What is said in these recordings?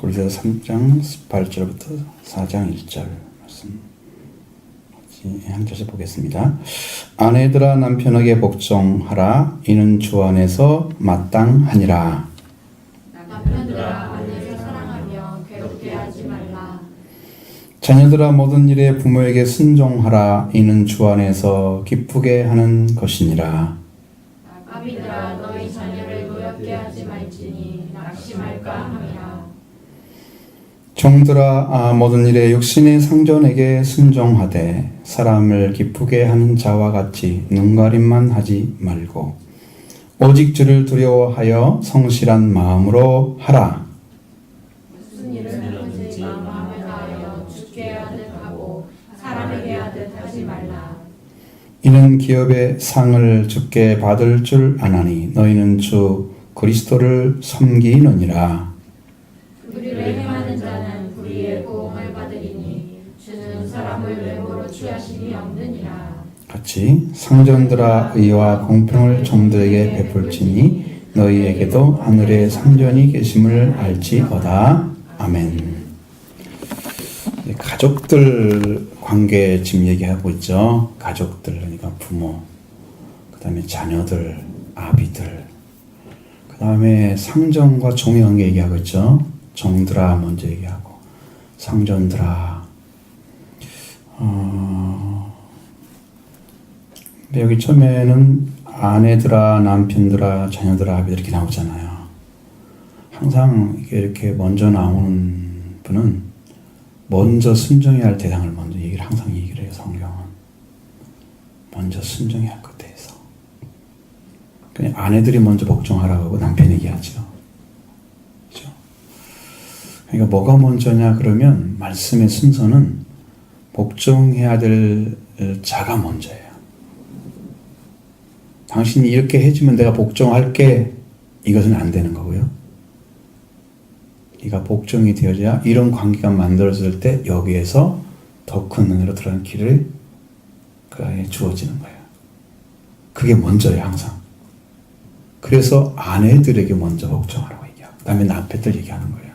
고린도서 3장 18절부터 4장 1절 말씀 한 절씩 보겠습니다. 아내들아 남편에게 복종하라. 이는 주 안에서 마땅하니라. 남편들아 아내를 사랑하며 괴롭게 하지 말라. 자녀들아 모든 일에 부모에게 순종하라. 이는 주 안에서 기쁘게 하는 것이니라. 아비들아 너희 자녀를 노엽게 하지 말지니 낙심할까 함이라. 종들아 모든 일에 육신의 상전에게 순종하되 사람을 기쁘게 하는 자와 같이 눈가림만 하지 말고 오직 주를 두려워하여 성실한 마음으로 하라. 무슨 일을 하든지 마음을 다하여 주께 하듯 하고 사람에게 하듯 하지 말라. 이는 기업의 상을 주께 받을 줄 아나니 너희는 주 그리스도를 섬기느니라. 불의를 행하는 자는 불의의 보응을 받으리니 주는 사람을 외모로 취하심이 없느니라. 같이 상전들아 의와 공평을 종들에게 베풀지니 너희에게도 하늘에 상전이 계심을 알지어다. 아멘. 가족들 관계 지금 얘기하고 있죠. 가족들, 그러니까 부모, 그 다음에 자녀들, 아비들, 그 다음에 상전과 종의 관계 얘기하고 있죠. 종들아 먼저 얘기하고 상전들아. 근데 여기 처음에는 아내들아, 남편들아, 자녀들아, 아비들 이렇게 나오잖아요. 항상 이렇게 먼저 나오는 분은 먼저 순종해야 할 대상을 먼저 항상 얘기를 해요. 성경은 먼저 순종해야 할 것에 대해서. 그냥 아내들이 먼저 복종하라고 하고 남편이 얘기하죠. 그렇죠? 그러니까 뭐가 먼저냐 그러면 말씀의 순서는 복종해야 될 자가 먼저예요. 당신이 이렇게 해주면 내가 복종할게, 이것은 안 되는 거고요. 네가 복종이 되어져야 이런 관계가 만들어질 때 여기에서 더 큰 은혜로 들어가는 길을 그 안에 주어지는 거예요. 그게 먼저예요, 항상. 그래서 아내들에게 먼저 복종하라고 얘기하고 그 다음에 남편들 얘기하는 거예요.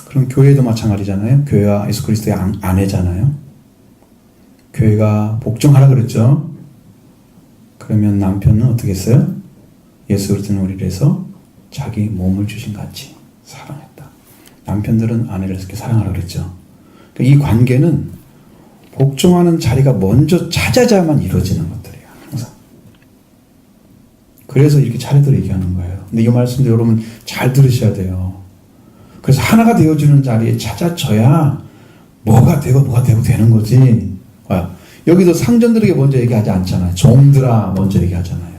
그럼 교회도 마찬가지잖아요. 교회가 예수 그리스도의 아내잖아요. 교회가 복종하라 그랬죠. 그러면 남편은 어떻게 했어요? 예수 그리스도는 우리를 위해서 자기 몸을 주신 같이 사랑했다. 남편들은 아내를 이렇게 사랑하라 그랬죠. 이 관계는 복종하는 자리가 먼저 찾아져야만 이루어지는 것들이에요. 항상. 그래서 이렇게 차례대로 얘기하는 거예요. 근데 이 말씀도 여러분 잘 들으셔야 돼요. 그래서 하나가 되어주는 자리에 찾아져야 뭐가 되고 되는 거지. 여기도 상전들에게 먼저 얘기하지 않잖아요. 종들아 먼저 얘기하잖아요.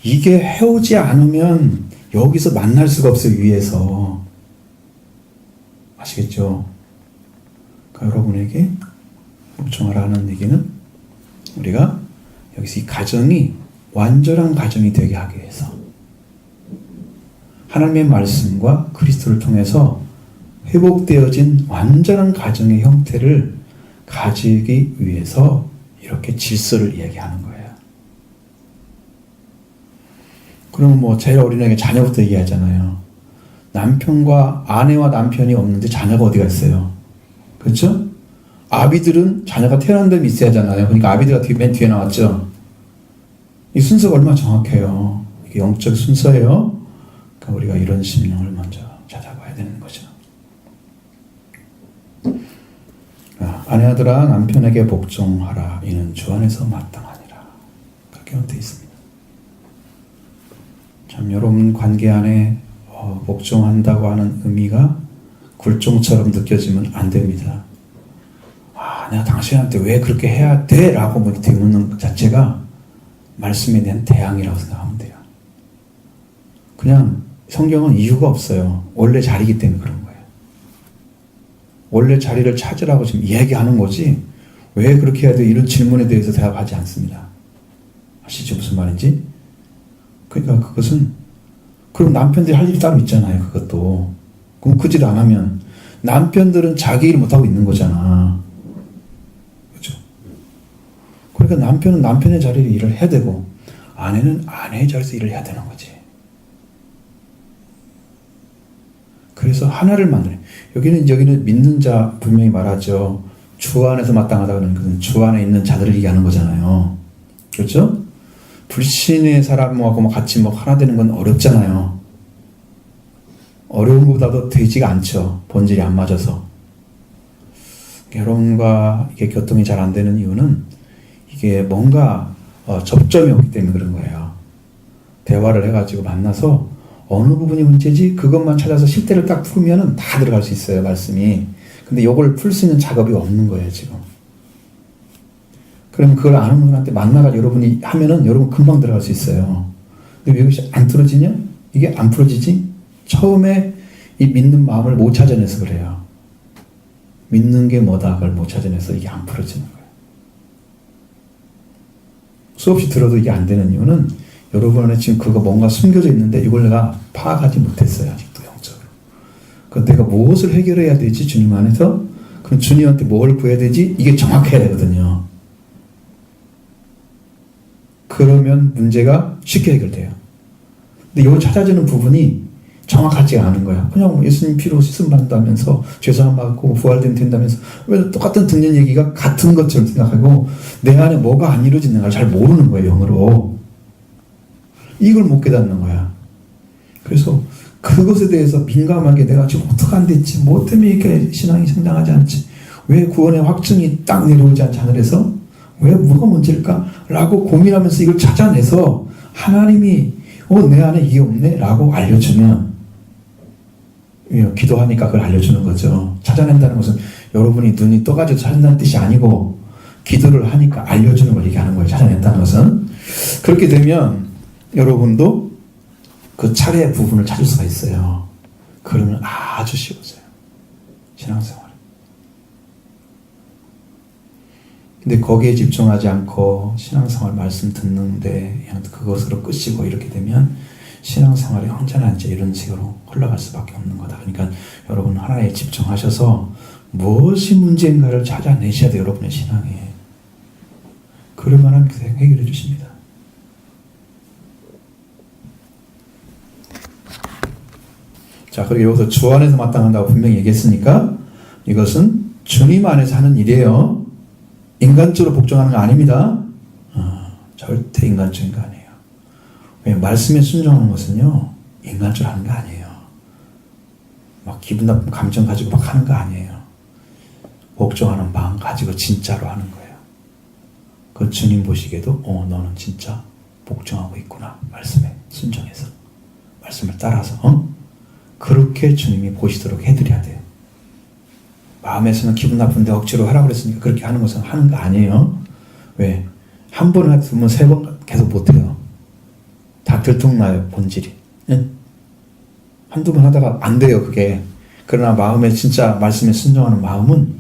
이게 해오지 않으면 여기서 만날 수가 없어요. 위에서. 아시겠죠? 그러니까 여러분에게 복종하라 하는 얘기는 우리가 여기서 이 가정이 완전한 가정이 되게 하기 위해서 하나님의 말씀과 그리스도를 통해서 회복되어진 완전한 가정의 형태를 가지기 위해서 이렇게 질서를 이야기하는 거예요. 그러면 뭐 제일 어린애가 자녀부터 얘기하잖아요. 남편과 아내와 남편이 없는데 자녀가 어디가 있어요? 그렇죠? 아비들은 자녀가 태어난 데면 있어야 하잖아요. 그러니까 아비들가 맨 뒤에 나왔죠. 이 순서가 얼마나 정확해요. 이게 영적 순서예요. 그러니까 우리가 이런 심령을 먼저 찾아봐야 되는 거죠. 아내들아 남편에게 복종하라. 이는 주 안에서 마땅하니라. 그렇게 되어 있습니다. 참 여러분 관계 안에 복종한다고 하는 의미가 굴종처럼 느껴지면 안 됩니다. 내가 당신한테 왜 그렇게 해야 돼? 라고 이렇게 묻는 것 자체가 말씀에 대한 대항이라고 생각하면 돼요. 그냥 성경은 이유가 없어요. 원래 자리이기 때문에 그런 거예요. 원래 자리를 찾으라고 지금 이야기하는 거지 왜 그렇게 해야 돼? 이런 질문에 대해서 대답하지 않습니다. 아시죠? 무슨 말인지? 그러니까 그것은 그럼 남편들이 할 일이 따로 있잖아요. 그것도. 그럼 그 질 안 하면 남편들은 자기 일 못하고 있는 거잖아. 그렇죠? 그러니까 남편은 남편의 자리에 일을 해야 되고 아내는 아내의 자리에서 일을 해야 되는 거지. 그래서 하나를 만드네. 여기는 믿는 자 분명히 말하죠. 주 안에서 마땅하다는 것은 주 안에 있는 자들을 얘기하는 거잖아요. 그렇죠? 불신의 사람하고 같이 하나 되는 건 어렵잖아요. 어려운 것보다도 되지가 않죠. 본질이 안 맞아서. 여러분과 이게 교통이 잘 안 되는 이유는 이게 뭔가 접점이 없기 때문에 그런 거예요. 대화를 해가지고 만나서 어느 부분이 문제지 그것만 찾아서 실대를 딱 풀면은 다 들어갈 수 있어요, 말씀이. 근데 이걸 풀 수 있는 작업이 없는 거예요, 지금. 그럼 그걸 아는 분한테 만나가 여러분이 하면은 여러분 금방 들어갈 수 있어요. 근데 왜 이것이 안 틀어지냐? 이게 안 풀어지지? 처음에 이 믿는 마음을 못 찾아내서 그래요. 믿는 게 뭐다 그걸 못 찾아내서 이게 안 풀어지는 거예요. 수없이 들어도 이게 안 되는 이유는 여러분 안에 지금 그거 뭔가 숨겨져 있는데 이걸 내가 파악하지 못했어요. 아직도 영적으로. 그럼 내가 무엇을 해결해야 되지 주님 안에서? 그럼 주님한테 뭘 구해야 되지? 이게 정확해야 되거든요. 그러면 문제가 쉽게 해결돼요. 근데 이걸 찾아주는 부분이 정확하지 않은 거야. 그냥 예수님 피로 씻음 받는다면서 죄사함 받고 부활되면 된다면서 왜 똑같은 듣는 얘기가 같은 것처럼 생각하고 내 안에 뭐가 안 이루어지는 걸 잘 모르는 거예요. 영으로. 이걸 못 깨닫는 거야. 그래서 그것에 대해서 민감하게 내가 지금 어떻게 안 됐지? 뭐 때문에 이렇게 신앙이 성장하지 않지? 왜 구원의 확증이 딱 내려오지 않지 하늘에서? 왜 뭐가 문제일까? 라고 고민하면서 이걸 찾아내서 하나님이 내 안에 이게 없네? 라고 알려주면 기도하니까 그걸 알려주는 거죠. 찾아낸다는 것은 여러분이 눈이 떠가지고 찾는다는 뜻이 아니고 기도를 하니까 알려주는 걸 얘기하는 거예요. 찾아낸다는 것은. 그렇게 되면 여러분도 그 차례의 부분을 찾을 수가 있어요. 그러면 아주 쉬워져요. 신앙생활. 근데 거기에 집중하지 않고 신앙생활 말씀 듣는데 그것으로 끝이고 이렇게 되면 신앙생활이 언제나 이제 이런 식으로 흘러갈 수밖에 없는 거다. 그러니까 여러분 하나에 집중하셔서 무엇이 문제인가를 찾아내셔야 돼요. 여러분의 신앙에. 그러면 하나님께서 해결해 주십니다. 자, 그리고 여기서 주 안에서 마땅한다고 분명히 얘기했으니까 이것은 주님 안에서 하는 일이에요. 인간적으로 복종하는 거 아닙니다. 절대 인간적인 거 아니에요. 왜 말씀에 순종하는 것은요 인간적으로 하는 거 아니에요. 막 기분 나쁜 감정 가지고 막 하는 거 아니에요. 복종하는 마음 가지고 진짜로 하는 거예요. 그 주님 보시기에도 너는 진짜 복종하고 있구나. 말씀에 순종해서 말씀을 따라서 그렇게 주님이 보시도록 해드려야 돼요. 마음에서는 기분 나쁜데 억지로 하라고 그랬으니까 그렇게 하는 것은 하는 거 아니에요. 왜? 한 번 했으면 세 번 계속 못해요. 다 들통나요, 본질이. 응? 한두 번 하다가 안 돼요, 그게. 그러나 마음에 진짜 말씀에 순종하는 마음은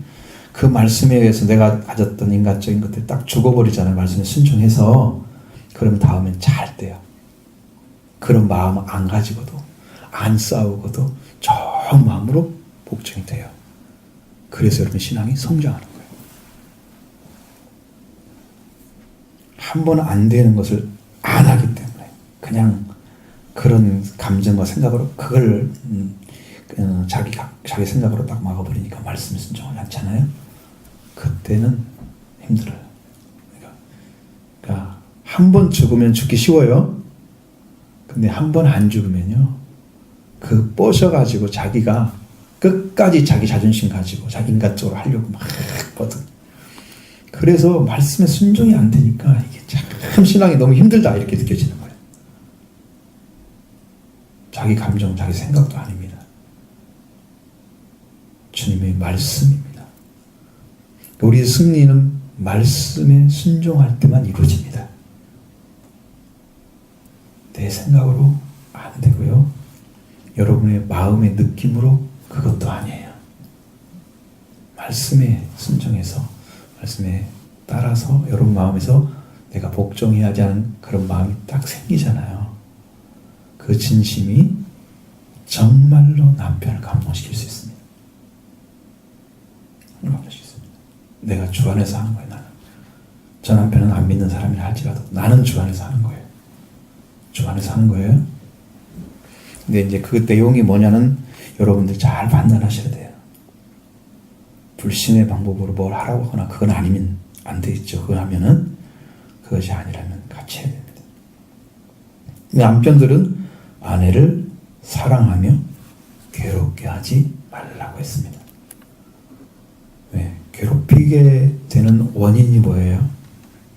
그 말씀에 의해서 내가 가졌던 인간적인 것들 딱 죽어버리잖아요. 말씀에 순종해서. 그러면 다음엔 잘 돼요. 그런 마음을 안 가지고도 안 싸우고도 좋은 마음으로 복종이 돼요. 그래서 여러분 신앙이 성장하는 거예요. 한 번 안 되는 것을 안 하기 때문에 그냥 그런 감정과 생각으로 그걸 자기 생각으로 딱 막아버리니까 말씀에 순종하지 않잖아요. 그때는 힘들어요. 그러니까 한 번 죽으면 죽기 쉬워요. 근데 한 번 안 죽으면요 그 뻗어가지고 자기가 끝까지 자기 자존심 가지고 자기 인간적으로 하려고 막 뻗어. 그래서 말씀에 순종이 안 되니까 이게 참 신앙이 너무 힘들다 이렇게 느껴지는 거예요. 자기 감정, 자기 생각도 아닙니다. 주님의 말씀입니다. 우리의 승리는 말씀에 순종할 때만 이루어집니다. 내 생각으로 안 되고요. 여러분의 마음의 느낌으로 그것도 아니에요. 말씀에 순종해서 말씀에 따라서 여러분 마음에서 내가 복종해야지 하는 그런 마음이 딱 생기잖아요. 그 진심이 정말로 남편을 감동시킬 수 있습니다. 감동시킬 수 있습니다. 내가 주 안에서 하는 거예요. 나는. 저 남편은 안 믿는 사람이라 할지라도 나는 주 안에서 하는 거예요. 주 안에서 하는 거예요. 근데 이제 그 내용이 뭐냐는 여러분들 잘 판단하셔야 돼요. 불신의 방법으로 뭘 하라고 하거나 그건 아니면 안 되겠죠. 그걸 하면은 그것이 아니라면 같이 해야 됩니다. 남편들은 아내를 사랑하며 괴롭게 하지 말라고 했습니다. 왜? 괴롭히게 되는 원인이 뭐예요?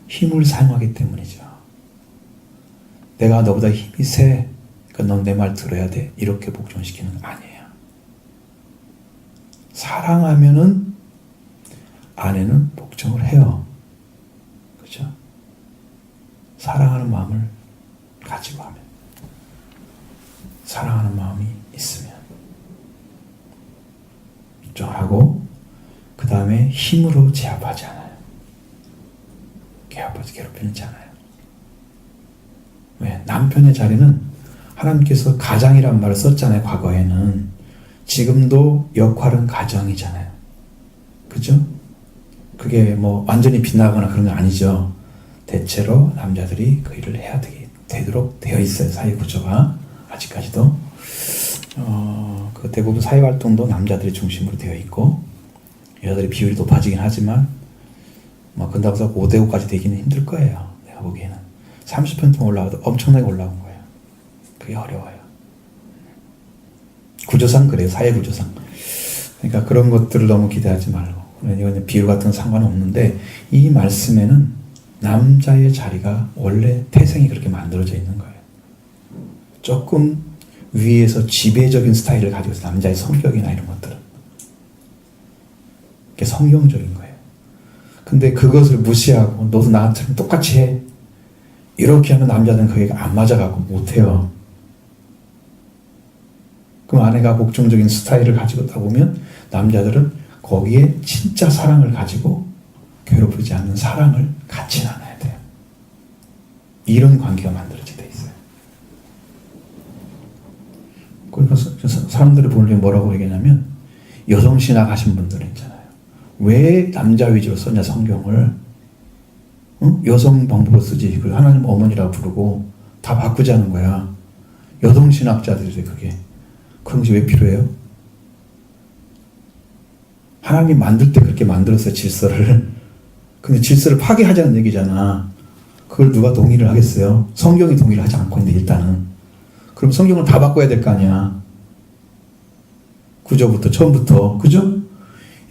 힘을 사용하기 때문이죠. 내가 너보다 힘이 세. 그러니까 넌 내 말 들어야 돼. 이렇게 복종시키는 거 아니에요. 사랑하면은 아내는 복종을 해요. 그렇죠? 사랑하는 마음을 가지고 하면, 사랑하는 마음이 있으면 복종하고, 그 다음에 힘으로 제압하지 않아요. 괴롭히지 않아요. 왜? 남편의 자리는 하나님께서 가장이란 말을 썼잖아요. 과거에는. 지금도 역할은 가정이잖아요. 그죠? 그게 뭐 완전히 빗나가거나 그런 건 아니죠. 대체로 남자들이 그 일을 해야 되도록 되어 있어요. 사회 구조가 아직까지도. 그 대부분 사회 활동도 남자들이 중심으로 되어 있고, 여자들의 비율이 높아지긴 하지만 뭐 그런다고 해서 5대5까지 되기는 힘들 거예요. 내가 보기에는 30% 올라가도 엄청나게 올라온 거예요. 그게 어려워요. 구조상 그래요. 사회 구조상. 그러니까 그런 것들을 너무 기대하지 말고, 이건 비율 같은 건 상관없는데, 이 말씀에는 남자의 자리가 원래 태생이 그렇게 만들어져 있는 거예요. 조금 위에서 지배적인 스타일을 가지고 있어요. 남자의 성격이나 이런 것들은. 그게 성경적인 거예요. 근데 그것을 무시하고 너도 나처럼 똑같이 해. 이렇게 하면 남자들은 그게 안 맞아가고 못해요. 그럼 아내가 복종적인 스타일을 가지고 있다 보면 남자들은 거기에 진짜 사랑을 가지고 괴롭히지 않는 사랑을 같이 나눠야 돼요. 이런 관계가 만들어지게 돼 있어요. 그러니까 사람들이 보는 게 뭐라고 얘기하냐면, 여성신학 하신 분들 있잖아요. 왜 남자 위주로 썼냐 성경을. 응? 여성 방법으로 쓰지. 그리고 하나님 어머니라고 부르고 다 바꾸자는 거야. 여성신학자들이 그게. 그런 것이 왜 필요해요? 하나님이 만들 때 그렇게 만들었어요. 질서를. 근데 질서를 파괴하자는 얘기잖아. 그걸 누가 동의를 하겠어요? 성경이 동의를 하지 않고 있는데 일단은. 그럼 성경을 다 바꿔야 될 거 아니야. 구조부터 처음부터. 그죠?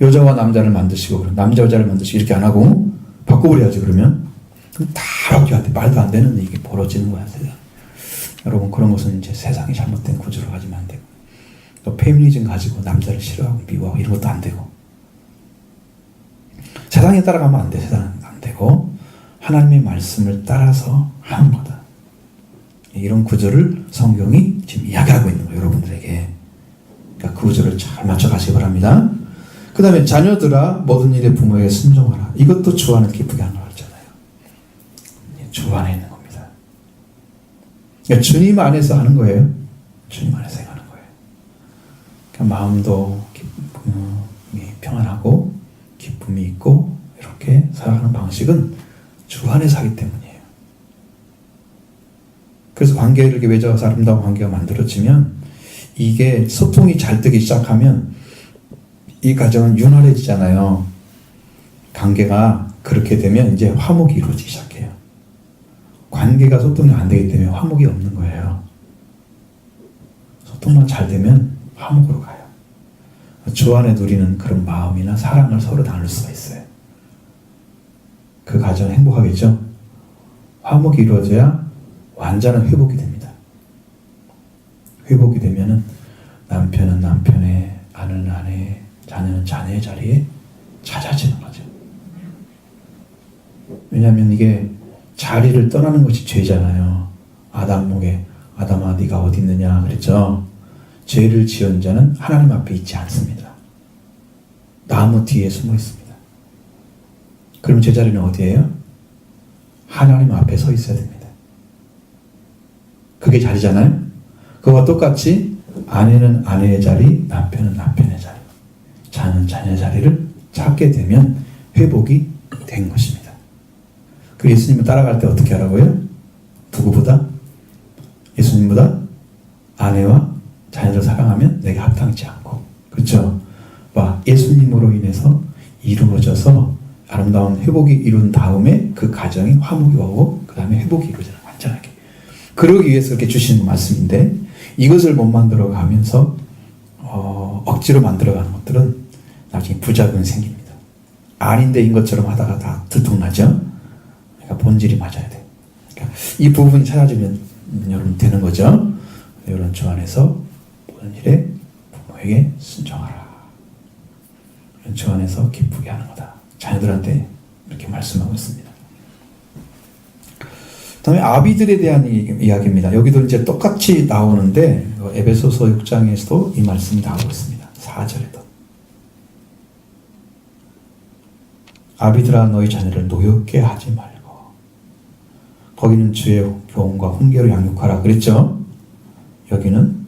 여자와 남자를 만드시고 남자 여자를 만드시고 이렇게 안 하고 바꿔버려야지. 그러면 그럼 다 바뀌어야 돼. 말도 안 되는 이게 벌어지는 거야. 세상. 여러분, 그런 것은 이제 세상이 잘못된 구조로 가지면 안 되고, 또 페미니즘 가지고 남자를 싫어하고 미워하고 이런 것도 안 되고, 세상에 따라가면 안 돼. 세상은 안 되고 하나님의 말씀을 따라서 하는 거다. 이런 구조를 성경이 지금 이야기하고 있는 거예요. 여러분들에게. 그러니까 그 구조를 잘 맞춰 가시기 바랍니다. 그 다음에 자녀들아 모든 일에 부모에게 순종하라. 이것도 주 안에 기쁘게 하는 거잖아요. 주 안에 있는 겁니다. 그러니까 주님 안에서 하는 거예요. 주님 안에서 하는 거예요. 그러니까 마음도 평안하고 기쁨이 있고 이렇게 살아가는 방식은 주 안에서 하기 때문이에요. 그래서 관계를 이렇게 맺어서 아름다운 관계가 만들어지면, 이게 소통이 잘 되기 시작하면 이 가정은 윤활해지잖아요. 관계가 그렇게 되면 이제 화목이 이루어지기 시작해요. 관계가 소통이 안 되기 때문에 화목이 없는 거예요. 소통만 잘 되면 화목으로 가요. 주 안에 누리는 그런 마음이나 사랑을 서로 나눌 수가 있어요. 그 가정은 행복하겠죠? 화목이 이루어져야 완전한 회복이 됩니다. 회복이 되면은 남편은 남편의, 아내는 아내의, 자녀는 자녀의 자리에 찾아지는 거죠. 왜냐하면 이게 자리를 떠나는 것이 죄잖아요. 아담 목에 아담아 네가 어디 있느냐 그랬죠. 죄를 지은 자는 하나님 앞에 있지 않습니다. 나무 뒤에 숨어 있습니다. 그럼 제 자리는 어디예요? 하나님 앞에 서 있어야 됩니다. 그게 자리잖아요. 그와 똑같이 아내는 아내의 자리, 남편은 남편의 자리, 자녀는 자녀의 자리를 찾게 되면 회복이 된 것입니다. 그 예수님을 따라갈 때 어떻게 하라고요? 누구보다? 예수님보다 아내와 자녀들 사랑하면 내게 합당치 않고, 그렇죠? 예수님으로 인해서 이루어져서 아름다운 회복이 이룬 다음에 그 가정이 화목이 오고 그 다음에 회복이 이루어져요. 완전하게. 그러기 위해서 이렇게 주시는 말씀인데, 이것을 못 만들어 가면서 억지로 만들어가는 것들은 나중에 부작용이 생깁니다. 아닌데인 것처럼 하다가 다 들통나죠. 그러니까 본질이 맞아야 돼요. 그러니까 이 부분이 찾아지면 여러분 되는 거죠. 이런 주 안에서 모든 일에 부모에게 순종하라. 이런 주 안에서 기쁘게 하는 거다. 자녀들한테 이렇게 말씀하고 있습니다. 다음에 아비들에 대한 이야기입니다. 여기도 이제 똑같이 나오는데 에베소서 6장에서도 이 말씀이 나오고 있습니다. 4절에도 아비들아 너희 자녀를 노엽게 하지 말고, 거기는 주의 교훈과 훈계로 양육하라 그랬죠. 여기는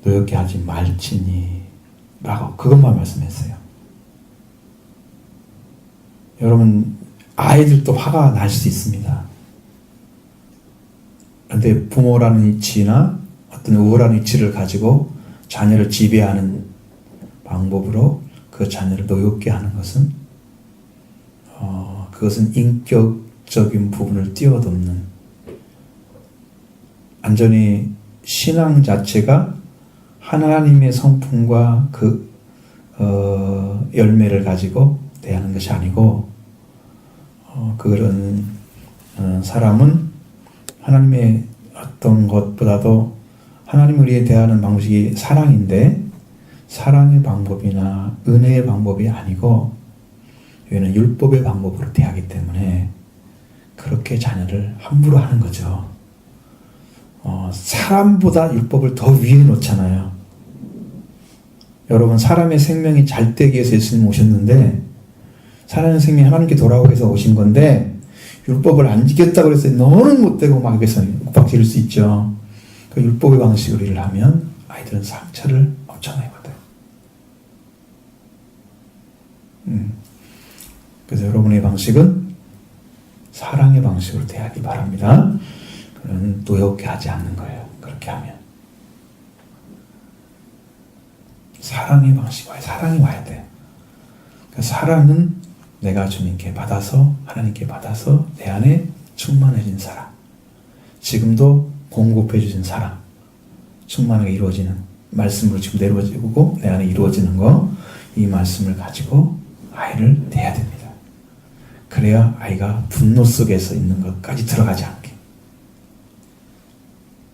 노엽게 하지 말지니 라고 그것만 말씀했어요. 여러분, 아이들도 화가 날 수 있습니다. 그런데 부모라는 이치나 어떤 우월한 이치를 가지고 자녀를 지배하는 방법으로 그 자녀를 노엽게 하는 것은 그것은 인격적인 부분을 뛰어넘는, 완전히 신앙 자체가 하나님의 성품과 그 열매를 가지고 대하는 것이 아니고, 그런 사람은 하나님의 어떤 것보다도 하나님 우리에 대하는 방식이 사랑인데, 사랑의 방법이나 은혜의 방법이 아니고 여기는 율법의 방법으로 대하기 때문에 그렇게 자녀를 함부로 하는 거죠. 사람보다 율법을 더 위에 놓잖아요. 여러분, 사람의 생명이 잘 되기 위해서 예수님 오셨는데, 사람의 생명이 하나님께 돌아오기 위해서 오신 건데 율법을 안 지켰다고 해서 너는 못되고 막 해서 윽박지를 수 있죠. 그 율법의 방식으로 일을 하면 아이들은 상처를 엄청나게 받아요. 그래서 여러분의 방식은 사랑의 방식으로 대하기 바랍니다. 그건 노엽게 하지 않는 거예요. 그렇게 하면 사랑의 방식, 사랑이 와야 돼요. 그 사랑은 내가 주님께 받아서, 하나님께 받아서 내 안에 충만해진 사랑, 지금도 공급해 주신 사랑, 충만하게 이루어지는 말씀으로 지금 내려지고 내 안에 이루어지는 거, 이 말씀을 가지고 아이를 대해야 됩니다. 그래야 아이가 분노 속에서 있는 것까지 들어가지 않게.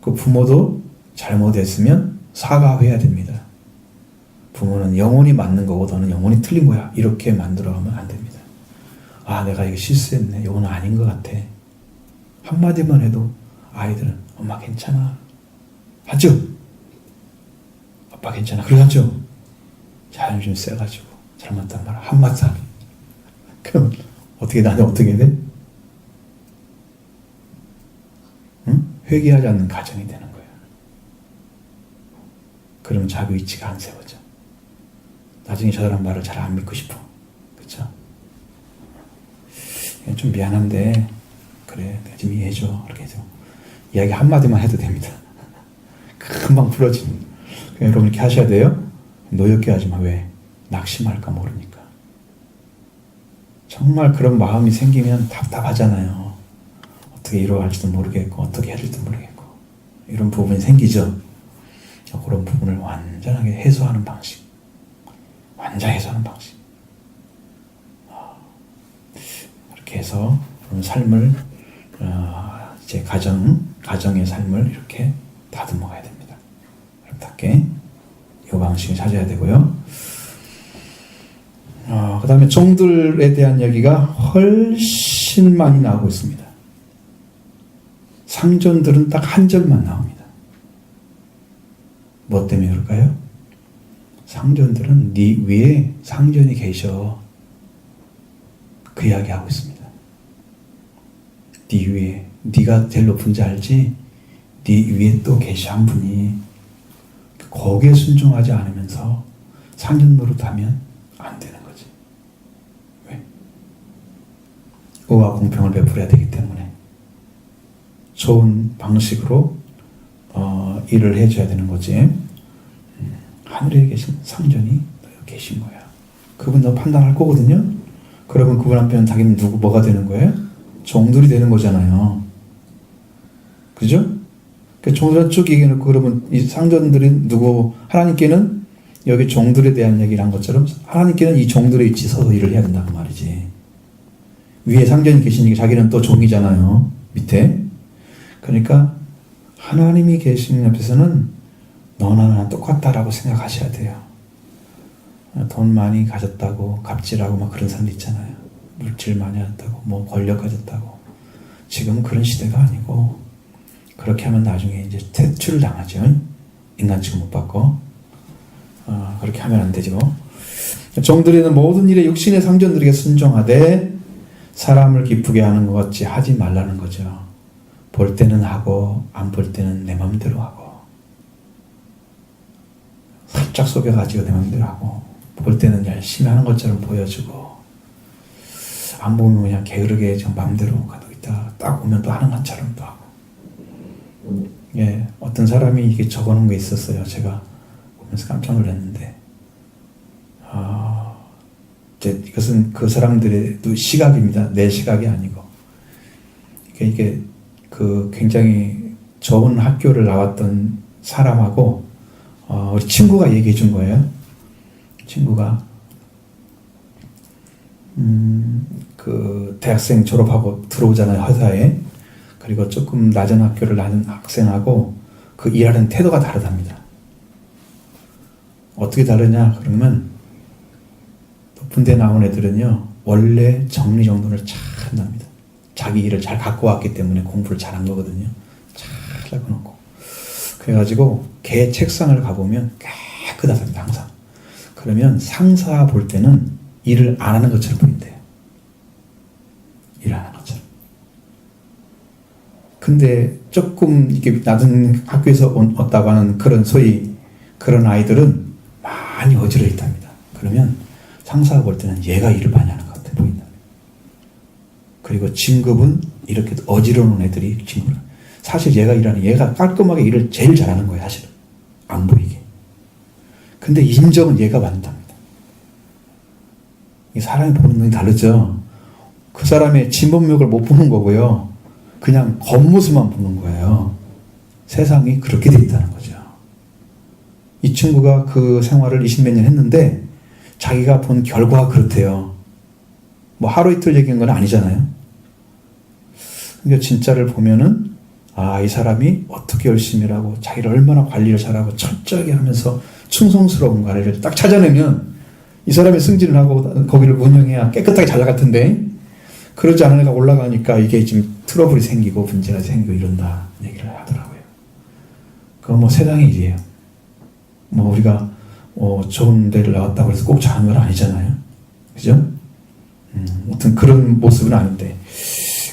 그 부모도 잘못했으면 사과해야 됩니다. 부모는 영혼이 맞는 거고 너는 영혼이 틀린 거야, 이렇게 만들어가면 안 됩니다. 아, 내가 이거 실수했네, 이건 아닌 것 같아, 한마디만 해도 아이들은 엄마 괜찮아 하죠. 아빠 괜찮아 그래 하죠. 자존심 좀 세가지고 잘못한 말 한마디 하게. 그럼 어떻게, 나는 어떻게 돼? 응? 회개하지 않는 가정이 되는 거예요. 그러면 자기 위치가 안 세워져. 나중에 저 사람 말을 잘 안 믿고 싶어. 그쵸? 좀 미안한데, 그래, 내가 좀 이해해줘. 이렇게 해서 이야기 한마디만 해도 됩니다. 금방 풀어지는. 여러분 이렇게 하셔야 돼요. 노엽게 하지 마. 왜? 낙심할까 모르니까. 정말 그런 마음이 생기면 답답하잖아요. 어떻게 이루어갈지도 모르겠고 어떻게 해야 될지도 모르겠고 이런 부분이 생기죠. 그런 부분을 완전하게 해소하는 방식, 완전 해소하는 방식. 이렇게 해서 삶을 이제 가정의 삶을 이렇게 다듬어 가야 됩니다. 어렵게 이 방식을 찾아야 되고요. 그 다음에 종들에 대한 얘기가 훨씬 많이 나오고 있습니다. 상전들은 딱 한 절만 나옵니다. 뭐 때문에 그럴까요? 상전들은 네 위에 상전이 계셔, 그 이야기 하고 있습니다. 네 위에, 네가 제일 높은지 알지? 네 위에 또 계셔 한 분이. 거기에 순종하지 않으면서 상전 노릇하면 안 되는 거지. 왜? 의와 공평을 베풀어야 되기 때문에 좋은 방식으로 일을 해줘야 되는 거지. 하늘에 계신 상전이 계신 거야. 그분 너 판단할 거거든요. 그러면 그분 앞에는 자기는 뭐가 되는 거예요? 종들이 되는 거잖아요. 그죠? 그 종들 쭉 얘기해놓고 그러면 이 상전들이 누구? 하나님께는 여기 종들에 대한 얘기를 한 것처럼 하나님께는 이 종들의 위치에 서서 일을 해야 된다고 말이지. 위에 상전이 계시니까 자기는 또 종이잖아요. 밑에. 그러니까 하나님이 계신 옆에서는 너나 나나 똑같다라고 생각하셔야 돼요. 돈 많이 가졌다고 갑질하고 막 그런 사람들 있잖아요. 물질 많이 했다고 뭐 권력 가졌다고. 지금은 그런 시대가 아니고 그렇게 하면 나중에 이제 퇴출을 당하죠. 인간 취급 못 받고. 그렇게 하면 안 되죠. 종들에는 모든 일에 육신의 상전들에게 순종하되 사람을 기쁘게 하는 것 같이 하지 말라는 거죠. 볼 때는 하고 안 볼 때는 내 마음대로 하고 살짝 속여가지고 내 마음대로 하고 볼 때는 열심히 하는 것처럼 보여주고 안 보면 그냥 게으르게 좀 마음대로 가도 있다 딱 오면 또 하는 것처럼 또 하고. 예, 어떤 사람이 이게 적어놓은 게 있었어요. 제가 보면서 깜짝 놀랐는데 이것은 그 사람들의 또 시각입니다. 내 시각이 아니고 이게 그 굉장히 좋은 학교를 나왔던 사람하고 우리 친구가 얘기해 준 거예요. 친구가 그 대학생 졸업하고 들어오잖아요, 회사에. 그리고 조금 낮은 학교를 나는 학생하고 그 일하는 태도가 다르답니다. 어떻게 다르냐? 그러면 높은 데 나온 애들은요, 원래 정리정돈을 잘 한답니다. 자기 일을 잘 갖고 왔기 때문에 공부를 잘한 거거든요. 잘 갖고. 그래가지고 걔 책상을 가보면 깨끗하답니다, 항상. 그러면 상사 볼 때는 일을 안 하는 것처럼 보인대요. 일 안 하는 것처럼. 근데 조금 이렇게 낮은 학교에서 왔다고 하는 그런 소위 그런 아이들은 많이 어지러워 있답니다. 그러면 상사가 볼 때는 얘가 일을 많이 하는 것 같아 보인다. 그리고 진급은 이렇게 어지러운 애들이 진급을. 사실 얘가 깔끔하게 일을 제일 잘하는 거예요, 사실은. 안 보이게. 근데 인정은 얘가 받는답니다. 이 사람이 보는 눈이 다르죠. 그 사람의 진범력을 못 보는 거고요. 그냥 겉모습만 보는 거예요. 세상이 그렇게 돼 있다는 거죠. 이 친구가 그 생활을 20몇 년 했는데 자기가 본 결과가 그렇대요. 뭐 하루 이틀 얘기한 건 아니잖아요. 그러니까 진짜를 보면은 이 사람이 어떻게 열심히 하고 자기를 얼마나 관리를 잘하고 철저하게 하면서 충성스러운가를 딱 찾아내면 이 사람이 승진을 하고 거기를 운영해야 깨끗하게 잘 나갈 텐데 그러지 않은 애가 올라가니까 이게 지금 트러블이 생기고 문제가 생기고 이런다 얘기를 하더라고요. 그건 뭐 세상의 일이에요. 뭐 우리가 좋은 데를 나왔다고 해서 꼭 잘한 건 아니잖아요. 그죠? 아무튼 그런 모습은 아닌데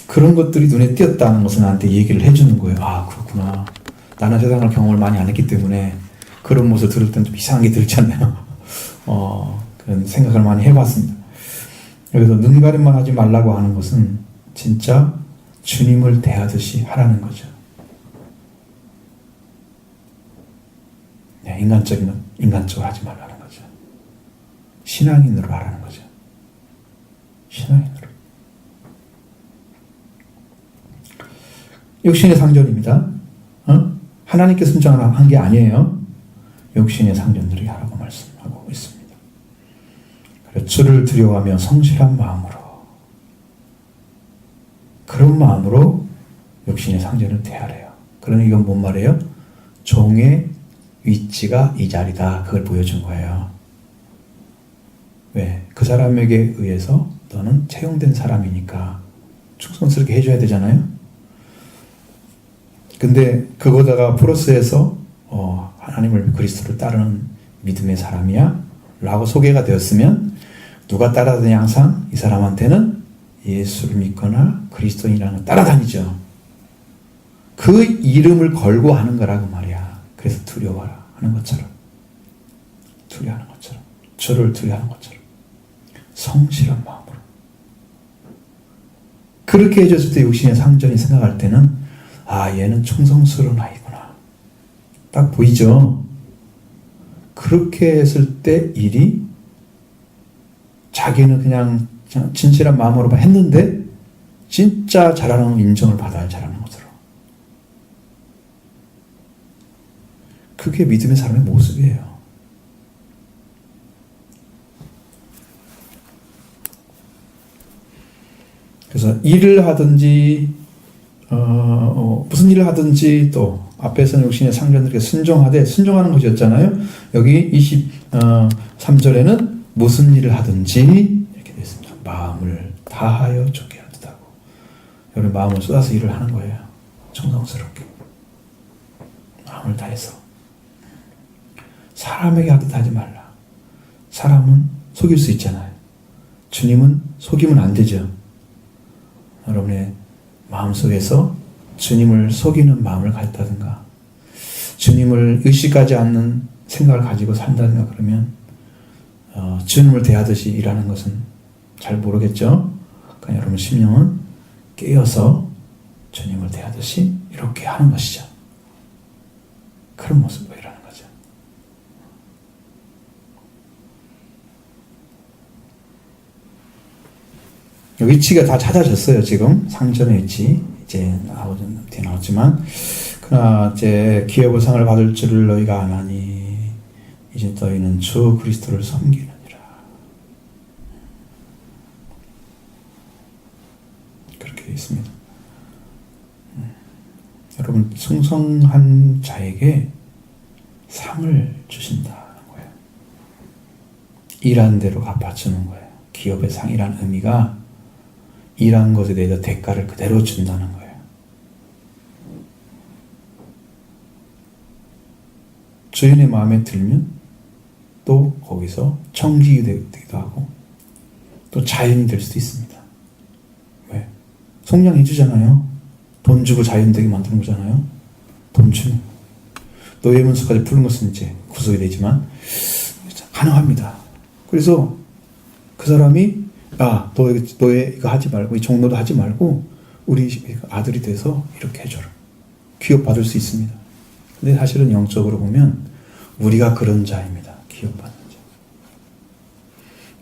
그런 것들이 눈에 띄었다는 것을 나한테 얘기를 해주는 거예요. 그렇구나. 나는 세상을 경험을 많이 안 했기 때문에 그런 모습 들을 땐 좀 이상한 게 들지 않나요? 그런 생각을 많이 해봤습니다. 그래서 눈가림만 하지 말라고 하는 것은 진짜 주님을 대하듯이 하라는 거죠. 네, 인간적으로 하지 말라는 거죠. 신앙인으로 하라는 거죠. 신앙인으로. 육신의 상전입니다. 하나님께 순종한 게 아니에요. 육신의 상전들에게 하라고 말씀하고 있습니다. 그래서 주를 두려워하며 성실한 마음으로 그런 마음으로 육신의 상전을 대하래요. 그러니 이건 뭔 말이에요? 종의 위치가 이 자리다. 그걸 보여준 거예요. 왜? 그 사람에게 의해서 너는 채용된 사람이니까 충성스럽게 해줘야 되잖아요. 근데 그거다가 플러스해서 하나님을 그리스도를 따르는 믿음의 사람이야 라고 소개가 되었으면 누가 따라다니 항상 이 사람한테는 예수를 믿거나 그리스도인이라는 걸 따라다니죠. 그 이름을 걸고 하는 거라고 말이야. 그래서 두려워라 하는 것처럼 두려워하는 것처럼 주를 두려워하는 것처럼 성실한 마음으로 그렇게 해줬을 때 육신의 상전이 생각할 때는 얘는 충성스러운 아이구나. 딱 보이죠? 그렇게 했을 때 일이 자기는 그냥 진실한 마음으로 했는데 진짜 잘하는 인정을 받아야 잘하는 것으로. 그게 믿음의 사람의 모습이에요. 그래서 일을 하든지 무슨 일을 하든지 또 앞에서는 육신의 상전들에게 순종하는 것이었잖아요. 여기 23절에는 무슨 일을 하든지 이렇게 되어 있습니다. 마음을 다하여 좋게 하듯 하고 여러분 마음을 쏟아서 일을 하는 거예요. 정성스럽게 마음을 다해서 사람에게 하듯 하지 말라. 사람은 속일 수 있잖아요. 주님은 속이면 안 되죠. 여러분의 마음속에서 주님을 속이는 마음을 갖다든가 주님을 의식하지 않는 생각을 가지고 산다든가 그러면 주님을 대하듯이 일하는 것은 잘 모르겠죠. 그러니까 여러분 심령은 깨어서 주님을 대하듯이 이렇게 하는 것이죠. 그런 모습으로 일하는 거죠. 위치가 다 찾아졌어요. 지금 상전의 위치 이제 뒤에 나왔지만 그러나 이제 기업의 상을 받을 줄을 너희가 아나니 이제 너희는 주 그리스도를 섬기느니라. 그렇게 되어 있습니다. 여러분 충성한 자에게 상을 주신다는 거예요. 일한 대로 갚아주는 거예요. 기업의 상이라는 의미가 일한 것에 대해서 대가를 그대로 준다는 거예요. 주인의 마음에 들면 또 거기서 청직이 되기도 하고 또 자연이 될 수도 있습니다. 왜? 속량해 주잖아요. 돈 주고 자연 되게 만드는 거잖아요. 돈 주면 노예문서까지 푸는 것은 이제 구속이 되지만 가능합니다. 그래서 그 사람이 너의 이거 하지 말고 이 종로도 하지 말고 우리 아들이 돼서 이렇게 해줘라. 기업받을 수 있습니다. 근데 사실은 영적으로 보면 우리가 그런 자입니다. 기업받는 자.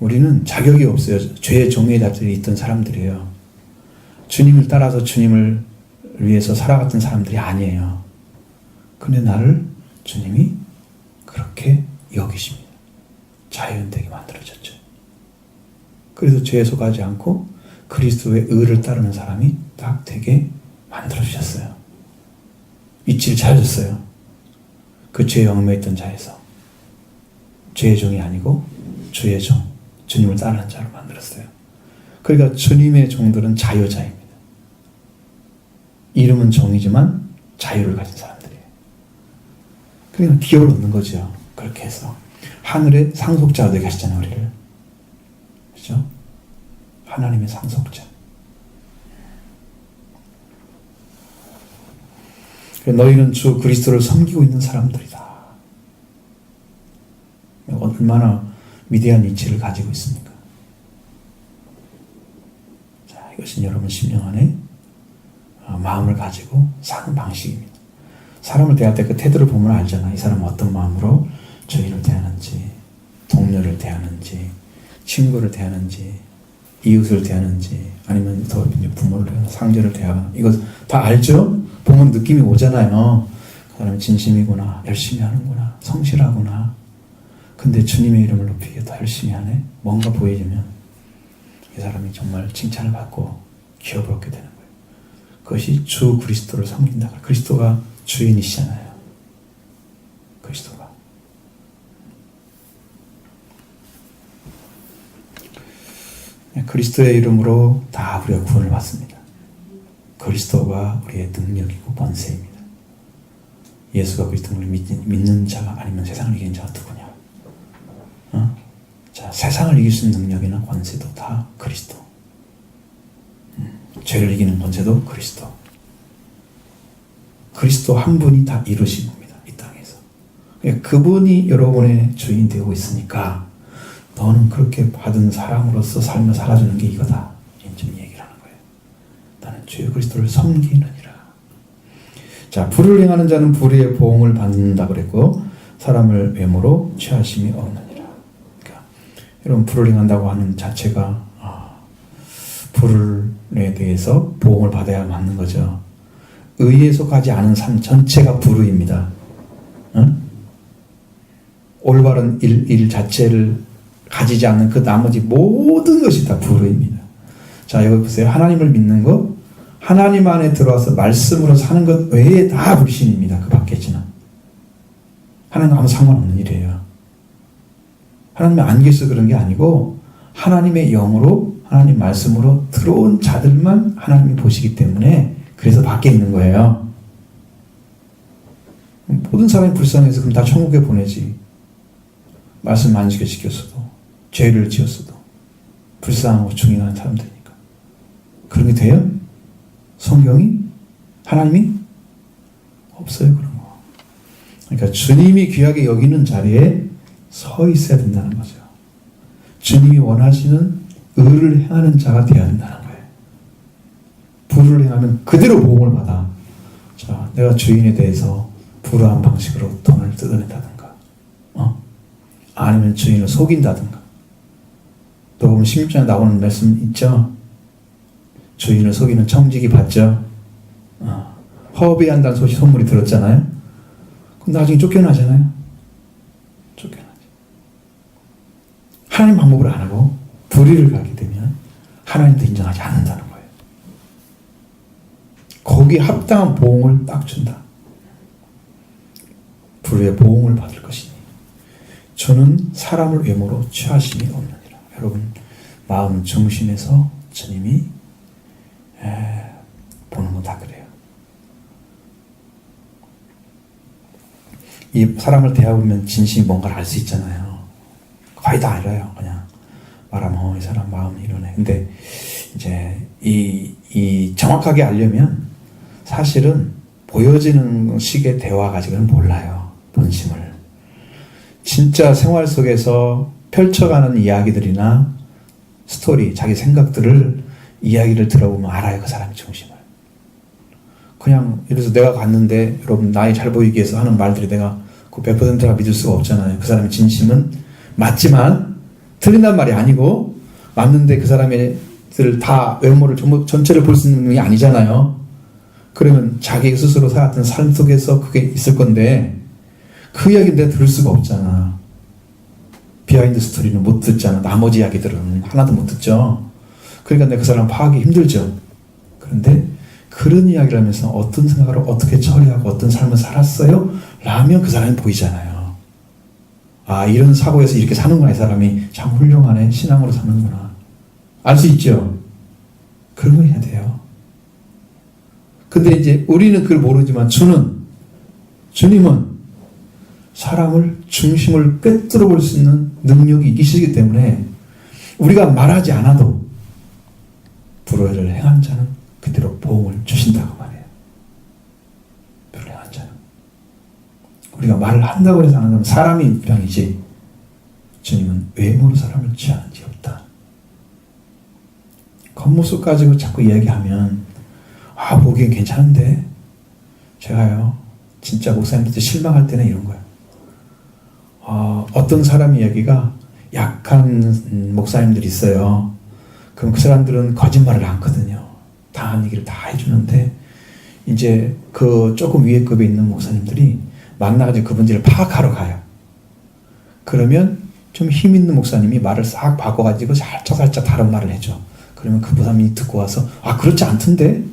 우리는 자격이 없어요. 죄의 종의 자들이 있던 사람들이에요. 주님을 따라서 주님을 위해서 살아갔던 사람들이 아니에요. 근데 나를 주님이 그렇게 여기십니다. 자연되게 만들어졌죠. 그래서 죄에 속하지 않고 그리스도의 의를 따르는 사람이 딱 되게 만들어주셨어요. 위치를 찾아줬어요. 그 죄의 얽매여 있던 자에서 죄의 종이 아니고 주의 종, 주님을 따르는 자로 만들었어요. 그러니까 주님의 종들은 자유자입니다. 이름은 종이지만 자유를 가진 사람들이에요. 그러니까 기업을 얻는 거죠. 그렇게 해서 하늘의 상속자가 되게 하시잖아요. 우리를. 그렇죠? 하나님의 상속자. 너희는 주 그리스도를 섬기고 있는 사람들이다. 얼마나 위대한 위치를 가지고 있습니까? 자, 이것은 여러분 심령 안에 마음을 가지고 사는 방식입니다. 사람을 대할 때 그 태도를 보면 알잖아. 이 사람은 어떤 마음으로 주인을 대하는지, 동료를 대하는지, 친구를 대하는지, 이웃을 대하는지, 아니면 더 부모를 대하는 상대를 대하는, 이거 다 알죠? 보면 느낌이 오잖아요. 그 사람이 진심이구나, 열심히 하는구나, 성실하구나. 근데 주님의 이름을 높이기 더 열심히 하네? 뭔가 보여지면 이 사람이 정말 칭찬을 받고 기업을 얻게 되는 거예요. 그것이 주 그리스도를 섬긴다. 그리스도가 주인이시잖아요. 그리스도가. 그리스도의 이름으로 다 우리가 구원을 받습니다. 그리스도가 우리의 능력이고 권세입니다. 예수가 그리스도를 믿는 자가 아니면 세상을 이기는 자가 누구냐? 자, 세상을 이길 수 있는 능력이나 권세도 다 그리스도. 죄를 이기는 권세도 그리스도. 그리스도 한 분이 다 이루신 겁니다. 이 땅에서. 그분이 여러분의 주인 되고 있으니까 너는 그렇게 받은 사람으로서 삶을 살아주는 게 이거다. 지금 얘기를 하는 거예요. 나는 주 그리스도를 섬기느니라. 자, 불을 행하는 자는 불의의 보응을 받는다 그랬고 사람을 외모로 취하심이 없느니라. 그러니까 여러분 불을 행한다고 하는 자체가 불에 대해서 보응을 받아야 맞는 거죠. 의에 속하지 않은 삶 전체가 불의입니다. 응? 올바른 일 자체를 가지지 않는 그 나머지 모든 것이 다 불의입니다. 자, 여기 보세요. 하나님을 믿는 것, 하나님 안에 들어와서 말씀으로 사는 것 외에 다 불신입니다. 그 밖에지는. 하나님과 아무 상관없는 일이에요. 하나님이 안 계셔서 그런 게 아니고 하나님의 영으로 하나님 말씀으로 들어온 자들만 하나님이 보시기 때문에 그래서 밖에 있는 거예요. 모든 사람이 불쌍해서 그럼 다 천국에 보내지. 말씀 안 지켰어도 죄를 지었어도 불쌍하고 중요한 사람들이니까. 그런 게 돼요? 성경이? 하나님이? 없어요, 그런 거. 그러니까 주님이 귀하게 여기는 자리에 서 있어야 된다는 거죠. 주님이 원하시는 의를 행하는 자가 되어야 한다는 거예요. 불을 행하면 그대로 보응을 받아. 자, 내가 주인에 대해서 불우한 방식으로 돈을 뜯어낸다든가, 아니면 주인을 속인다든가. 또 보면 16장에 나오는 말씀 있죠? 주인을 속이는 청지기 봤죠? 허비한다는 소문이 들었잖아요? 그럼 나중에 쫓겨나잖아요? 쫓겨나죠. 하나님 방법을 안 하고 불의를 가게 되면 하나님도 인정하지 않는다는 거예요. 거기에 합당한 보응을 딱 준다. 불의의 보응을 받을 것이니 저는 사람을 외모로 취하심이 없느니라. 여러분 마음 중심에서 주님이 보는 건 다 그래요. 이 사람을 대하면 진심이 뭔가를 알 수 있잖아요. 거의 다 알아요. 그냥 말하면 이 사람 마음이 이러네. 근데 이제 이 정확하게 알려면 사실은 보여지는 식의 대화 가지고는 몰라요. 본심을. 진짜 생활 속에서 펼쳐가는 이야기들이나 스토리, 자기 생각들을 이야기를 들어보면 알아요. 그 사람의 중심을. 그냥 예를 들어서 내가 갔는데 여러분 나이 잘 보이기 위해서 하는 말들이 내가 그 100%다 믿을 수가 없잖아요. 그 사람의 진심은 맞지만 틀린단 말이 아니고 맞는데 그 사람들을 다 외모를 전체를 볼 수 있는 게 아니잖아요. 그러면 자기 스스로 살았던 삶 속에서 그게 있을 건데 그 이야기는 내가 들을 수가 없잖아. 비하인드 스토리는 못 듣잖아. 나머지 이야기들은 하나도 못 듣죠. 그러니까 내가 그 사람 파악이 힘들죠. 그런데 그런 이야기를 하면서 어떤 생각을 어떻게 처리하고 어떤 삶을 살았어요? 라면 그 사람이 보이잖아요. 아, 이런 사고에서 이렇게 사는구나. 이 사람이 참 훌륭하네. 신앙으로 사는구나. 알 수 있죠. 그런 걸 해야 돼요. 근데 이제 우리는 그걸 모르지만 주님은 사람을 중심을 꿰뚫어 볼 수 있는 능력이 있으시기 때문에 우리가 말하지 않아도 불의를 행한 자는 그대로 보응을 주신다고 말해요. 불의를 행한 자는. 우리가 말을 한다고 해서 하는 건 사람의 입장이지 주님은 외모로 사람을 취하는 지 없다. 겉모습 가지고 자꾸 이야기하면 보기엔 괜찮은데 제가요 진짜 목사님한테 실망할 때는 이런 거예요. 어떤 사람 이야기가 약한 목사님들이 있어요. 그럼 그 사람들은 거짓말을 않거든요. 당한 얘기를 다 해주는데 이제 그 조금 위에 급에 있는 목사님들이 만나가지고 그분들을 파악하러 가요. 그러면 좀 힘 있는 목사님이 말을 싹 바꿔가지고 살짝 다른 말을 해줘. 그러면 그 사람이 듣고 와서 그렇지 않던데?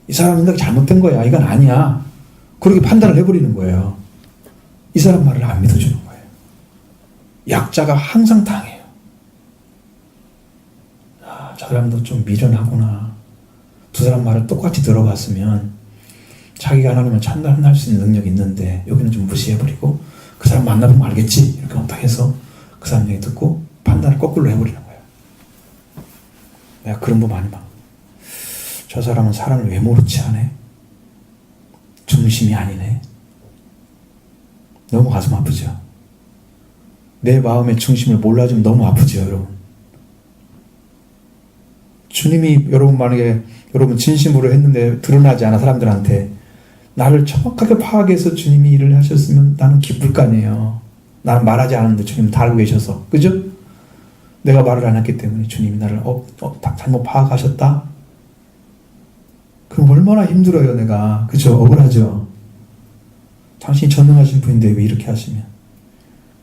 이 사람 생각이 잘못된 거야. 이건 아니야. 그렇게 판단을 해버리는 거예요. 이 사람 말을 안 믿어주는 거예요. 약자가 항상 당해요. 저 사람도 좀 미련하구나. 두 사람 말을 똑같이 들어봤으면 자기가 하나님을 판단할 수 있는 능력이 있는데 여기는 좀 무시해버리고 그 사람 만나보면 알겠지. 이렇게 딱 해서 그 사람 얘기 듣고 판단을 거꾸로 해버리는 거예요. 내가 그런 거 많이 봐. 저 사람은 사람을 외모로 취하네. 중심이 아니네. 너무 가슴 아프죠. 내 마음의 중심을 몰라주면 너무 아프죠, 여러분. 주님이 여러분 만약에 여러분 진심으로 했는데 드러나지 않아 사람들한테 나를 정확하게 파악해서 주님이 일을 하셨으면 나는 기쁠 거 아니에요. 나는 말하지 않았는데 주님 다 알고 계셔서. 그죠? 내가 말을 안 했기 때문에 주님이 나를 잘못 파악하셨다? 그럼 얼마나 힘들어요, 내가. 그죠? 억울하죠? 당신이 전능하신 분인데 왜 이렇게 하시면.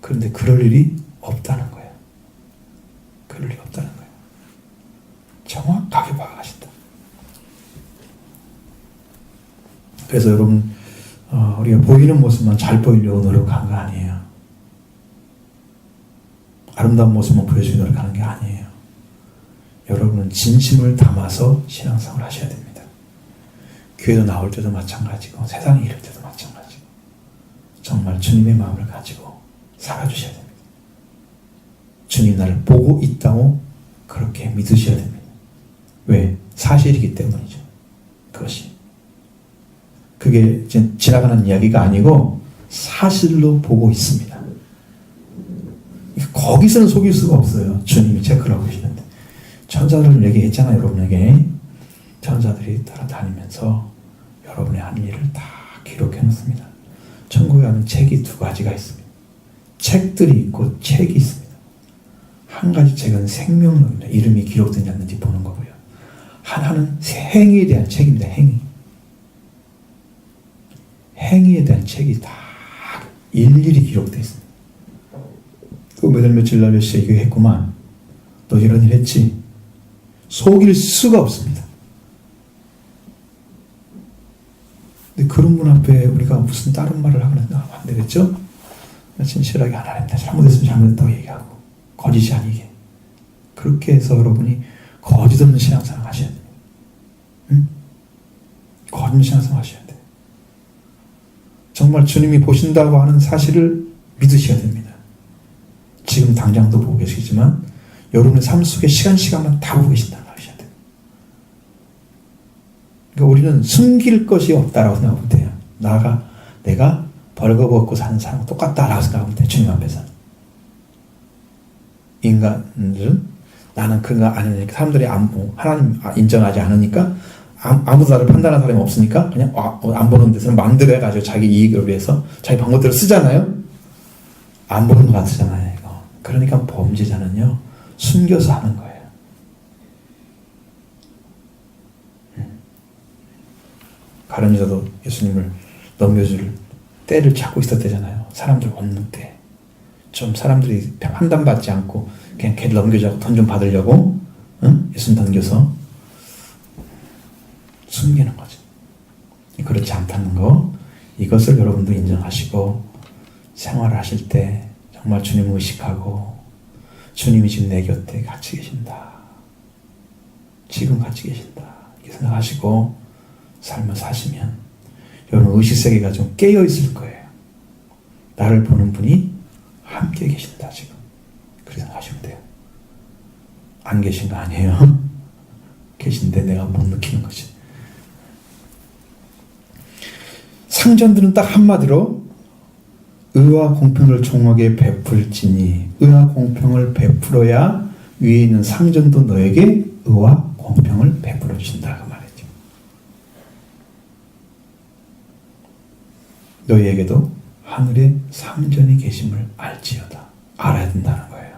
그런데 그럴 일이 없다는 거예요. 그럴 일이 없다는 거예요. 정확하게 파악하신다. 그래서 여러분, 우리가 보이는 모습만 잘 보이려고 노력한 거 아니에요. 아름다운 모습만 보여주기 노력하는 게 아니에요. 여러분은 진심을 담아서 신앙생활을 하셔야 됩니다. 교회도 나올 때도 마찬가지고 세상에 이럴 때도 마찬가지고 정말 주님의 마음을 가지고 살아주셔야 됩니다. 주님 나를 보고 있다고 그렇게 믿으셔야 됩니다. 왜? 사실이기 때문이죠. 그것이. 그게 이제 지나가는 이야기가 아니고 사실로 보고 있습니다. 거기서는 속일 수가 없어요. 주님이 체크를 하고 계시는데. 천사들을 얘기했잖아요, 여러분에게. 천사들이 따라다니면서 여러분의 한 일을 다 기록해 놓습니다. 천국에 가면 책이 두 가지가 있습니다. 책들이 있고 책이 있습니다. 한 가지 책은 생명록입니다. 이름이 기록되지 않는지 보는 거고요. 하나는 행위에 대한 책입니다. 행위에 대한 책이 다 일일이 기록되어 있습니다. 그 며칠 날 몇 시에 이거 했구만. 너 이런 일 했지? 속일 수가 없습니다. 근데 그런 분 앞에 우리가 무슨 다른 말을 하면 안 되겠죠? 진실하게 하나님 나 잘못했으면 잘못했다고 얘기하고 거짓이 아니게 그렇게 해서 여러분이 거짓 없는 신앙생활 하셔야 돼요. 응? 거짓 없는 신앙생활 하셔야 돼요. 정말 주님이 보신다고 하는 사실을 믿으셔야 됩니다. 지금 당장도 보고 계시지만 여러분의 삶 속에 시간만 다 보고 계신다는 걸 아셔야 돼요. 그러니까 우리는 숨길 것이 없다라고 생각하면 돼요. 내가 벌거벗고 사는 사람과 똑같다라고 생각하면 돼요. 주님 앞에서. 인간들은 나는 그런 거 아니니까 사람들이 하나님 인정하지 않으니까 아무도 나를 판단하는 사람이 없으니까 그냥 안 보는 데서는 마음대로 해가지고 자기 이익을 위해서 자기 방법대로 쓰잖아요. 안 보는 것 같으잖아요. 이거. 그러니까 범죄자는요 숨겨서 하는 거예요. 가룟 유다도 예수님을 넘겨줄 때를 찾고 있었대잖아요. 사람들 없는 때. 좀 사람들이 판단받지 않고 그냥 걔를 넘겨주고 돈 좀 받으려고 예수님 넘겨서 숨기는 거죠. 그렇지 않다는 거, 이것을 여러분도 인정하시고 생활을 하실 때 정말 주님을 의식하고 주님이 지금 내 곁에 같이 계신다. 지금 같이 계신다. 이렇게 생각하시고 삶을 사시면 여러분 의식세계가 좀 깨어 있을 거예요. 나를 보는 분이 함께 계신다 지금. 그렇게 생각하시면 돼요. 안 계신 거 아니에요. 계신데 내가 못 느끼는 거지. 상전들은 딱 한마디로 의와 공평을 종에게 베풀지니 의와 공평을 베풀어야 위에 있는 상전도 너에게 의와 공평을 베풀어 주신다 그 말이죠. 너희에게도 하늘에 상전이 계심을 알지어다. 알아야 된다는 거예요.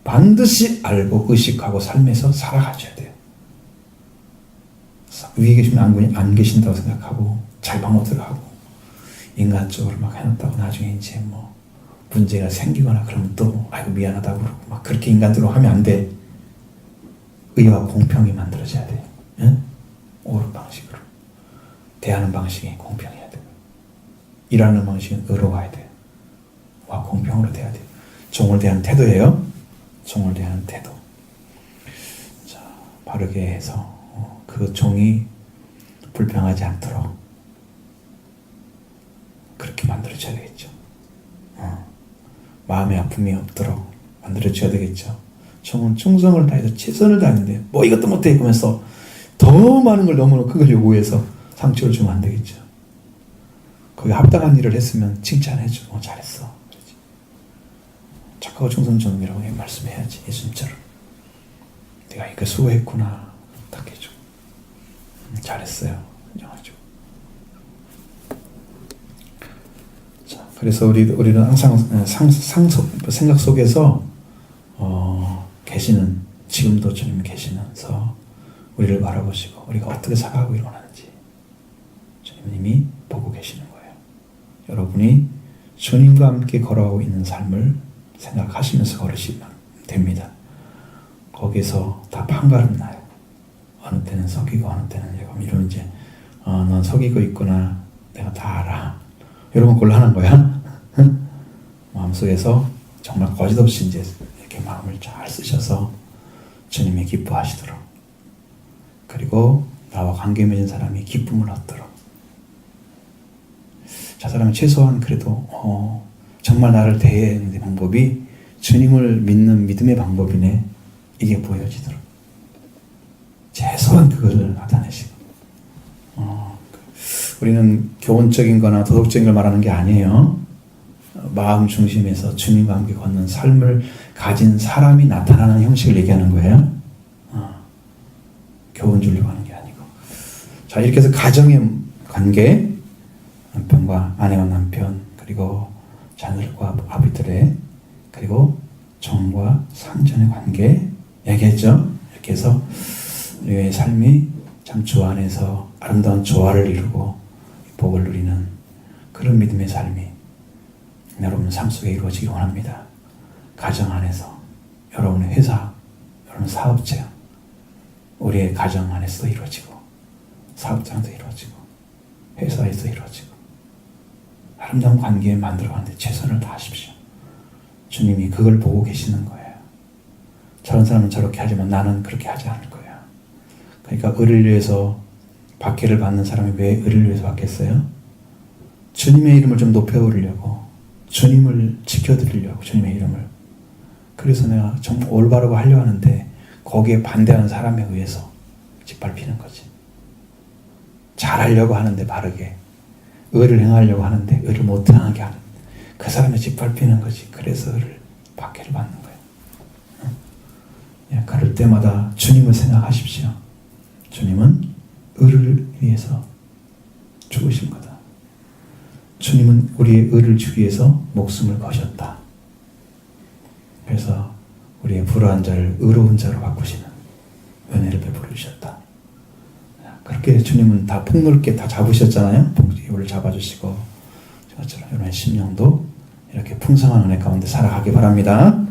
반드시 알고 의식하고 삶에서 살아가셔야 돼요. 위에 계시면 안 계신다고 생각하고 잘 방법대로 하고 인간적으로 막 해놨다고 나중에 이제 뭐 문제가 생기거나 그러면 또 아이고 미안하다고 그러고 막 그렇게 인간대로 하면 안 돼. 의와 공평이 만들어져야 돼요. 응? 옳은 방식으로 대하는 방식이 공평해야 돼요. 일하는 방식은 의로워야 돼요. 와 공평으로 대해야 돼요. 종을 대하는 태도예요. 종을 대하는 태도. 자, 바르게 해서 그 종이 불평하지 않도록 그렇게 만들어줘야 되겠죠. 마음의 아픔이 없도록 만들어줘야 되겠죠. 종은 충성을 다해서 최선을 다하는데 뭐 이것도 못해 그러면서 더 많은 걸 너무 그걸 요구해서 상처를 주면 안 되겠죠. 거기 합당한 일을 했으면 칭찬해주고 잘했어. 그러지. 착하고 충성정이라고 말씀해야지. 예수님처럼 내가 이거 수고했구나 딱 해주고 잘했어요. 인정하죠. 그래서 우리는 항상 생각 속에서 계시는, 지금도 주님이 계시면서 우리를 바라보시고 우리가 어떻게 살아가고 일어나는지 주님이 보고 계시는 거예요. 여러분이 주님과 함께 걸어가고 있는 삶을 생각하시면서 걸으시면 됩니다. 거기서 다 판가름 나요. 어느 때는 속이고 어느 때는 이러면 이제 넌 속이고 있구나, 내가 다 알아, 이런 거 곤란한 거야. 마음속에서 정말 거짓없이 이제 이렇게 마음을 잘 쓰셔서 주님이 기뻐하시도록, 그리고 나와 관계 맺은 사람이 기쁨을 얻도록, 저 사람은 최소한 그래도 정말 나를 대하는 방법이 주님을 믿는 믿음의 방법이네, 이게 보여지도록 최소한 그것을 나타내시고, 우리는 교훈적인 거나 도덕적인 걸 말하는 게 아니에요. 마음 중심에서 주님과 함께 걷는 삶을 가진 사람이 나타나는 형식을 얘기하는 거예요. 교훈 주려고 하는 게 아니고. 자, 이렇게 해서 가정의 관계, 남편과 아내와 남편, 그리고 자녀들과 아버지들의, 그리고 종과 상전의 관계 얘기했죠. 이렇게 해서 우리의 삶이 참 주 안에서 아름다운 조화를 이루고 복을 누리는 그런 믿음의 삶이 여러분 삶 속에 이루어지기 원합니다. 가정 안에서, 여러분의 회사, 여러분 사업체, 우리의 가정 안에서도 이루어지고, 사업장도 이루어지고, 회사에서 이루어지고, 아름다운 관계 만들어가는데 최선을 다하십시오. 주님이 그걸 보고 계시는 거예요. 저런 사람은 저렇게 하지만 나는 그렇게 하지 않을 거야. 그러니까 의를 위해서 박해를 받는 사람이 왜 의를 위해서 받겠어요? 주님의 이름을 좀 높여오르려고, 주님을 지켜드리려고, 주님의 이름을. 그래서 내가 정말 올바르고 하려고 하는데 거기에 반대하는 사람에 의해서 짓밟히는 거지. 잘하려고 하는데 바르게, 의를 행하려고 하는데 의를 못 행하게 하는 그 사람에 짓밟히는 거지. 그래서 의를 박해를 받는 거예요. 그럴 때마다 주님을 생각하십시오. 주님은 의를 위해서 죽으신 거다. 주님은 우리의 의를 주기 위해서 목숨을 거셨다. 그래서 우리의 불의한 자를 의로운 자로 바꾸시는 은혜를 베풀어 주셨다. 그렇게 주님은 다 폭넓게 다 잡으셨잖아요. 우리를 잡아주시고, 저처럼 여러분의 심령도 이렇게 풍성한 은혜 가운데 살아가기 바랍니다.